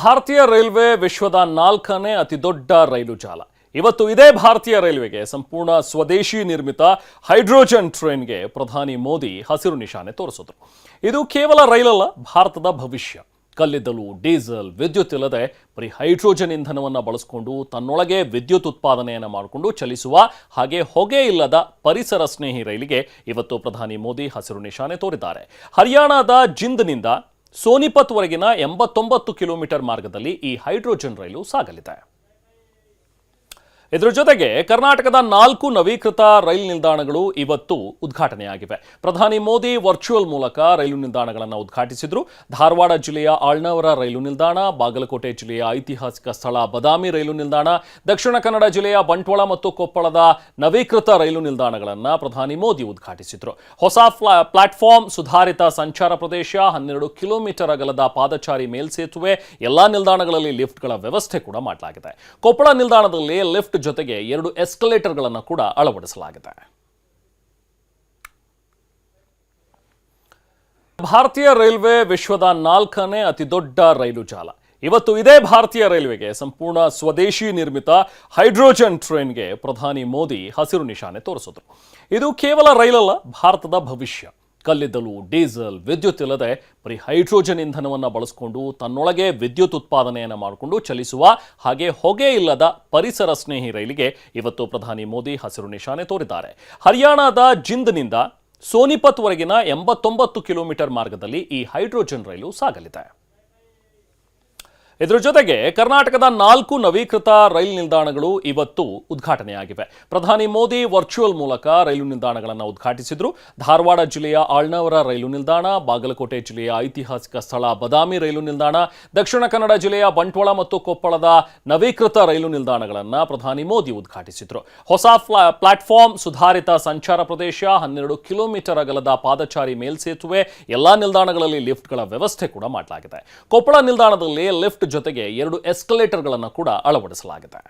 ಭಾರತೀಯ ರೈಲ್ವೆ ವಿಶ್ವದ 4ನೇ ಅತಿದೊಡ್ಡ ರೈಲು ಜಾಲ. ಇವತ್ತು ಇದೇ ಭಾರತೀಯ ರೈಲ್ವೆಗೆ ಸಂಪೂರ್ಣ ಸ್ವದೇಶಿ ನಿರ್ಮಿತ ಹೈಡ್ರೋಜನ್ ಟ್ರೈನ್ಗೆ ಪ್ರಧಾನಿ ಮೋದಿ ಹಸಿರು ನಿಶಾನೆ ತೋರಿಸಿದ್ರು. ಇದು ಕೇವಲ ರೈಲಲ್ಲ, ಭಾರತದ ಭವಿಷ್ಯ. ಕಲ್ಲಿದ್ದಲು, ಡೀಸೆಲ್, ವಿದ್ಯುತ್ ಇಲ್ಲದೆ ಬರೀ ಹೈಡ್ರೋಜನ್ ಇಂಧನವನ್ನು ಬಳಸಿಕೊಂಡು ತನ್ನೊಳಗೆ ವಿದ್ಯುತ್ ಉತ್ಪಾದನೆಯನ್ನು ಮಾಡಿಕೊಂಡು ಚಲಿಸುವ ಹಾಗೆ ಹೊಗೆ ಇಲ್ಲದ ಪರಿಸರ ಸ್ನೇಹಿ ರೈಲಿಗೆ ಇವತ್ತು ಪ್ರಧಾನಿ ಮೋದಿ ಹಸಿರು ನಿಶಾನೆ ತೋರಿದ್ದಾರೆ. ಹರಿಯಾಣದ ಜಿಂದ್ನಿಂದ ಸೋನಿಪತ್ವರೆಗಿನ 89 ಕಿಲೋಮೀಟರ್ ಮಾರ್ಗದಲ್ಲಿ ಈ ಹೈಡ್ರೋಜನ್ ರೈಲು ಸಾಗಲಿದೆ. ಇದರ ಜೊತೆಗೆ ಕರ್ನಾಟಕದ 4 ನವೀಕೃತ ರೈಲು ನಿಲ್ದಾಣಗಳು ಇವತ್ತು ಉದ್ಘಾಟನೆಯಾಗಿವೆ. ಪ್ರಧಾನಿ ಮೋದಿ ವರ್ಚುವಲ್ ಮೂಲಕ ರೈಲು ನಿಲ್ದಾಣಗಳನ್ನು ಉದ್ಘಾಟಿಸಿದರು. ಧಾರವಾಡ ಜಿಲ್ಲೆಯ ಆಳ್ನಾವರ ರೈಲು ನಿಲ್ದಾಣ, ಬಾಗಲಕೋಟೆ ಜಿಲ್ಲೆಯ ಐತಿಹಾಸಿಕ ಸ್ಥಳ ಬದಾಮಿ ರೈಲು ನಿಲ್ದಾಣ, ದಕ್ಷಿಣ ಕನ್ನಡ ಜಿಲ್ಲೆಯ ಬಂಟ್ವಾಳ ಮತ್ತು ಕೊಪ್ಪಳದ ನವೀಕೃತ ರೈಲು ನಿಲ್ದಾಣಗಳನ್ನು ಪ್ರಧಾನಿ ಮೋದಿ ಉದ್ಘಾಟಿಸಿದರು. ಹೊಸ ಪ್ಲಾಟ್ಫಾರ್ಮ್, ಸುಧಾರಿತ ಸಂಚಾರ ಪ್ರದೇಶ, 12 ಕಿಲೋಮೀಟರ್ ಅಗಲದ ಪಾದಚಾರಿ ಮೇಲ್ಸೇತುವೆ, ಎಲ್ಲಾ ನಿಲ್ದಾಣಗಳಲ್ಲಿ ಲಿಫ್ಟ್ಗಳ ವ್ಯವಸ್ಥೆ ಕೂಡ ಮಾಡಲಾಗಿದೆ. ಕೊಪ್ಪಳ ನಿಲ್ದಾಣದಲ್ಲಿ ಲಿಫ್ಟ್ ಜೊತೆಗೆ 2 ಎಸ್ಕಲೇಟರ್ಗಳನ್ನು ಕೂಡ ಅಳವಡಿಸಲಾಗಿದೆ. ಭಾರತೀಯ ರೈಲ್ವೆ ವಿಶ್ವದ 4ನೇ ಅತಿದೊಡ್ಡ ರೈಲು ಜಾಲ. ಇವತ್ತು ಇದೇ ಭಾರತೀಯ ರೈಲ್ವೆಗೆ ಸಂಪೂರ್ಣ ಸ್ವದೇಶಿ ನಿರ್ಮಿತ ಹೈಡ್ರೋಜನ್ ಟ್ರೈನ್ಗೆ ಪ್ರಧಾನಿ ಮೋದಿ ಹಸಿರು ನಿಶಾನೆ ತೋರಿಸಿದ್ರು. ಇದು ಕೇವಲ ರೈಲಲ್ಲ, ಭಾರತದ ಭವಿಷ್ಯ. ಕಲ್ಲಿದ್ದಲು, ಡೀಸೆಲ್, ವಿದ್ಯುತ್ ಇಲ್ಲದೆ ಬರೀ ಹೈಡ್ರೋಜನ್ ಇಂಧನವನ್ನು ಬಳಸಿಕೊಂಡು ತನ್ನೊಳಗೆ ವಿದ್ಯುತ್ ಉತ್ಪಾದನೆಯನ್ನು ಮಾಡಿಕೊಂಡು ಚಲಿಸುವ ಹಾಗೆ ಹೊಗೆ ಇಲ್ಲದ ಪರಿಸರ ಸ್ನೇಹಿ ರೈಲಿಗೆ ಇವತ್ತು ಪ್ರಧಾನಿ ಮೋದಿ ಹಸಿರು ನಿಶಾನೆ ತೋರಿದ್ದಾರೆ. ಹರಿಯಾಣದ ಜಿಂದ್ನಿಂದ ಸೋನಿಪತ್ವರೆಗಿನ 89 ಕಿಲೋಮೀಟರ್ ಮಾರ್ಗದಲ್ಲಿ ಈ ಹೈಡ್ರೋಜನ್ ರೈಲು ಸಾಗಲಿದೆ. ಇದರ ಜೊತೆಗೆ ಕರ್ನಾಟಕದ 4 ನವೀಕೃತ ರೈಲು ನಿಲ್ದಾಣಗಳು ಇವತ್ತು ಉದ್ಘಾಟನೆಯಾಗಿವೆ. ಪ್ರಧಾನಿ ಮೋದಿ ವರ್ಚುವಲ್ ಮೂಲಕ ರೈಲು ನಿಲ್ದಾಣಗಳನ್ನು ಉದ್ಘಾಟಿಸಿದರು. ಧಾರವಾಡ ಜಿಲ್ಲೆಯ ಆಳ್ನಾವರ ರೈಲು ನಿಲ್ದಾಣ, ಬಾಗಲಕೋಟೆ ಜಿಲ್ಲೆಯ ಐತಿಹಾಸಿಕ ಸ್ಥಳ ಬದಾಮಿ ರೈಲು ನಿಲ್ದಾಣ, ದಕ್ಷಿಣ ಕನ್ನಡ ಜಿಲ್ಲೆಯ ಬಂಟ್ವಾಳ ಮತ್ತು ಕೊಪ್ಪಳದ ನವೀಕೃತ ರೈಲು ನಿಲ್ದಾಣಗಳನ್ನು ಪ್ರಧಾನಿ ಮೋದಿ ಉದ್ಘಾಟಿಸಿದರು. ಹೊಸ ಪ್ಲಾಟ್ಫಾರ್ಮ್, ಸುಧಾರಿತ ಸಂಚಾರ ಪ್ರದೇಶ, 12 ಕಿಲೋಮೀಟರ್ ಅಗಲದ ಪಾದಚಾರಿ ಮೇಲ್ಸೇತುವೆ, ಎಲ್ಲಾ ನಿಲ್ದಾಣಗಳಲ್ಲಿ ಲಿಫ್ಟ್ಗಳ ವ್ಯವಸ್ಥೆ ಕೂಡ ಮಾಡಲಾಗಿದೆ. ಕೊಪ್ಪಳ ನಿಲ್ದಾಣದಲ್ಲಿ ಲಿಫ್ಟ್ ಜೊತೆಗೆ 2 ಎಸ್ಕಲೇಟರ್ಗಳನ್ನು ಕೂಡ ಅಳವಡಿಸಲಾಗಿದೆ.